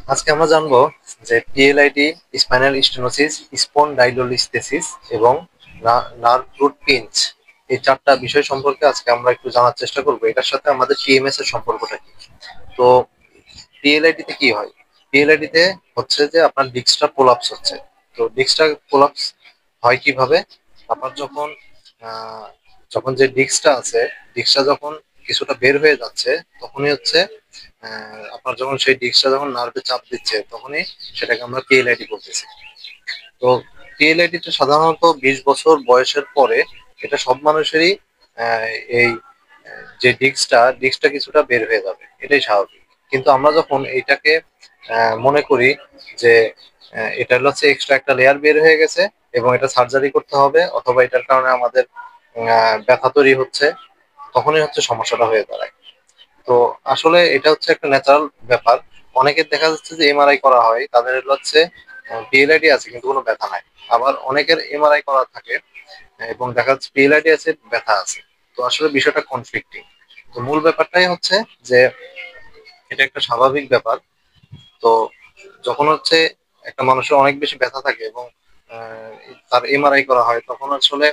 আজকে আমরা জানবো যে পিএলআইডি, স্পাইনাল স্টেনোসিস, স্পন্ডাইলোলিস্থেসিস এবং নার্ভ রুট পিঞ্চ, এই চারটা বিষয় সম্পর্কে আজকে আমরা একটু জানার চেষ্টা করবো। এটার সাথে আমাদের টিএমএস এর সম্পর্কটা কি। তো পিএলআইডি তে কি হয়? পিএলআইডি তে হচ্ছে যে আপনার ডিস্কটা প্রোলাপস হচ্ছে। তো ডিস্কটা প্রোলাপস হয় কিভাবে? আপনার যখন আহ, যখন যে ডিস্কটা আছে, ডিস্কটা যখন কিছুটা বের হয়ে যাচ্ছে, তখনই হচ্ছে আপনার যখন সেই ডিস্কটা যখন নার্ভে চাপ দিচ্ছে, তখনই সেটাকে আমরা পিএলআইডি বলতেছি। তো পিএলআইডি টা সাধারণত 20 বছর বয়সের পরে এটা সব মানুষেরই আহ, এই যে ডিস্কটা কিছুটা বের হয়ে যাবে, এটাই স্বাভাবিক। কিন্তু আমরা যখন এইটাকে মনে করি যে এটা হচ্ছে এক্সট্রা একটা লেয়ার বের হয়ে গেছে এবং এটা সার্জারি করতে হবে, অথবা এটার কারণে আমাদের ব্যথা তৈরি হচ্ছে, তখনই হচ্ছে সমস্যাটা হয়ে দাঁড়ায়। তো আসলে এটা হচ্ছে একটা ন্যাচারাল ব্যাপার। অনেকের দেখা যাচ্ছে যে এমআরআই করা হয়, তাদের হচ্ছে পিএলআইডি আছে কিন্তু কোনো ব্যথা নাই। আবার অনেকের এমআরআই করা থাকে এবং দেখা যাচ্ছে পিএলআইডি আছে, ব্যথা আছে। তো আসলে বিষয়টা কনফ্লিক্টিং। তো মূল ব্যাপারটাই হচ্ছে যে এটা একটা স্বাভাবিক ব্যাপার। তো যখন হচ্ছে একটা মানুষের অনেক বেশি ব্যথা থাকে এবং আহ, তার এমআরআই করা হয়, তখন আসলে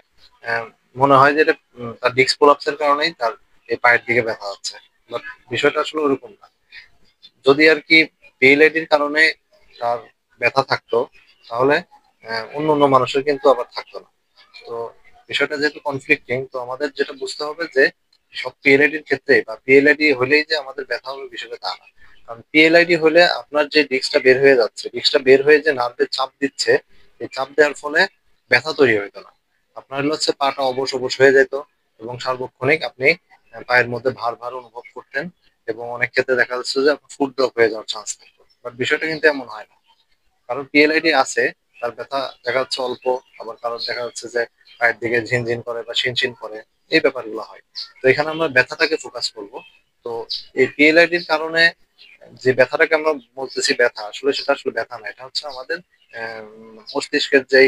আহ, মনে হয় যে এটা তার ডিস্ক প্রলাপসের কারণেই তার এই পায়ের দিকে ব্যথা হচ্ছে। বাট বিষয়টা আসলে ওরকম না। যদি আর কি পিএলআইডির কারণে তার ব্যথা থাকতো, তাহলে অন্য অন্য মানুষের কিন্তু আবার থাকতো না। তো বিষয়টা যেহেতু কনফ্লিক্টিং, তো আমাদের যেটা বুঝতে হবে যে সব পিএলআইডির ক্ষেত্রে বা পিএলআইডি হলেই যে আমাদের ব্যথা হবে বিষয়টা তা না। কারণ পিএলআইডি হলে আপনার যে ডিস্কটা বের হয়ে যাচ্ছে, ডিস্কটা বের হয়ে যে নার্ভে চাপ দিচ্ছে, এই চাপ দেওয়ার ফলে ব্যথা তৈরি হইতো না। আপনার হচ্ছে পাটা অবশ অবশ হয়ে যেত এবং সার্বক্ষণিক আপনি পায়ের মধ্যে ভার ভার অনুভব করতেন, এবং অনেক ক্ষেত্রে দেখা যাচ্ছে যে আপনার ফুট ব্লক হয়ে যাওয়ার চান্স থাকতো। বাট বিষয়টা কিন্তু এমন হয় না। কারণ পিএলআইডি আছে, তার ব্যথা দেখা যাচ্ছে অল্প, আবার কারোর দেখা যাচ্ছে যে পায়ের দিকে ঝিনঝিন করে বা শিনশিন করে, এই ব্যাপারগুলো হয়। তো এখানে আমরা ব্যথাটাকে ফোকাস করব। তো এই পিএলআইডির কারণে যে ব্যথাটাকে আমরা বলতেছি ব্যথা, আসলে সেটা আসলে ব্যথা না, এটা হচ্ছে আমাদের মস্তিষ্কের যে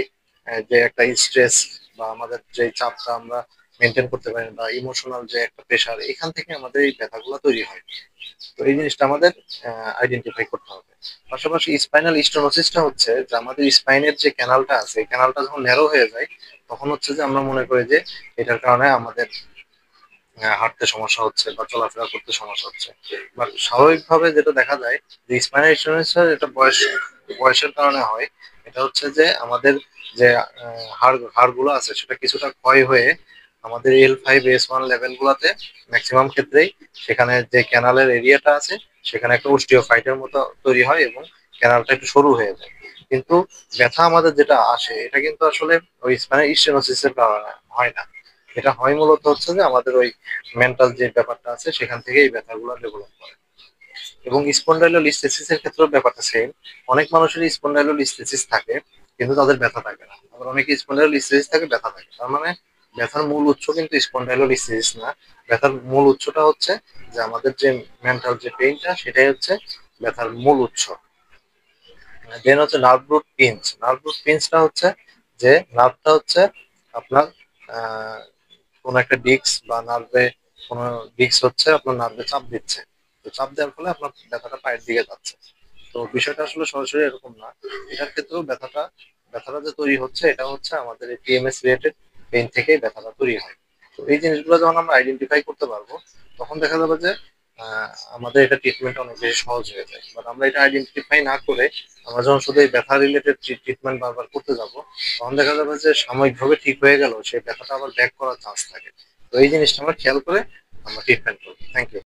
একটা স্ট্রেস বা আমাদের যে চাপটা আমরা মেনটেন করতে পারি না, বা ইমোশনাল যে একটা প্রেশার, এখান থেকে আমাদের এই ব্যথাগুলো তৈরি হয়। তো এই জিনিসটা আমাদের আইডেন্টিফাই করতে হবে। পাশাপাশি স্পাইনাল স্টেনোসিসটা হচ্ছে যে আমাদের স্পাইনের যে ক্যানালটা আছে, এই ক্যানালটা যখন ন্যারো হয়ে যায়, তখন হচ্ছে যে আমরা মনে করি যে এটার কারণে আমাদের হাঁটতে সমস্যা হচ্ছে বা চলাফেরা করতে সমস্যা হচ্ছে। বাট স্বাভাবিকভাবে যেটা দেখা যায় যে স্পাইনাল স্টেনোসিস এটা বয়সের কারণে হয়। এটা হচ্ছে যে আমাদের যে হাড়গুলো আছে সেটা কিছুটা ক্ষয় হয়ে আমাদের L5S1 লেভেল গুলাতে ম্যাক্সিমাম ক্ষেত্রেই সেখানে যে ক্যানালের এরিয়াটা আছে, সেখানে একটা অস্টিওফাইটের মতো তৈরি হয় এবং ক্যানালটা একটু সরু হয়ে যায়। কিন্তু ব্যথা আমাদের যেটা আসে, এটা কিন্তু আসলে ওই স্পাইনাল স্টেনোসিসের কারণে হয় না। এটা হয় মূলত হচ্ছে যে আমাদের ওই মেন্টাল যে ব্যাপারটা আছে, সেখান থেকে এই ব্যথাগুলো ডেভেলপ করে। এবং স্পন্ডাইলোলিস্থেসিস এর ক্ষেত্রেও ব্যাপারটা সেম। অনেক মানুষেরই স্পন্ডাইলোলিস্থেসিস থাকে কিন্তু তাদের ব্যথা থাকে না, আবার অনেকে স্পন্ডাইলোলিস্থেসিস থাকে ব্যথা থাকে। তার মানে ব্যথার মূল উৎস কিন্তু স্পন্ডাইলোলিস্থেসিস না। ব্যথার মূল উৎসটা হচ্ছে যে আমাদের যে মেন্টাল যে পেইনটা, সেটাই হচ্ছে ব্যথার মূল উৎস। দেন হচ্ছে nerve root pinch. Nerve root পিঞ্চটা হচ্ছে যে নার্ভটা হচ্ছে আপনার আহ কোন একটা ডিস্ক বা নার্ভে, কোন ডিস্ক হচ্ছে আপনার নার্ভে চাপ দিচ্ছে। তো চাপ দেওয়ার ফলে আপনার ব্যথাটা পায়ের দিকে যাচ্ছে। তো বিষয়টা আসলে সরাসরি এরকম না। এটার ক্ষেত্রেও ব্যথাটা যে তৈরি হচ্ছে, এটা হচ্ছে আমাদের এই টিএমএস রিলেটেড পেইন থেকেই ব্যথাটা তৈরি হয়। তো এই জিনিসগুলো যখন আমরা আইডেন্টিফাই করতে পারবো, তখন দেখা যাবে যে আহ, আমাদের এটা ট্রিটমেন্ট অনেক বেশি সহজ হয়ে যায়। বাট আমরা এটা আইডেন্টিফাই না করে আমরা যখন শুধু এই ব্যথা রিলেটেড ট্রিটমেন্ট বারবার করতে যাব, তখন দেখা যাবে যে সাময়িকভাবে ঠিক হয়ে গেল, সেই ব্যথাটা আবার ব্যাক করার চান্স থাকে। তো এই জিনিসটা আমরা খেয়াল করে আমরা ট্রিটমেন্ট করবো। Thank you.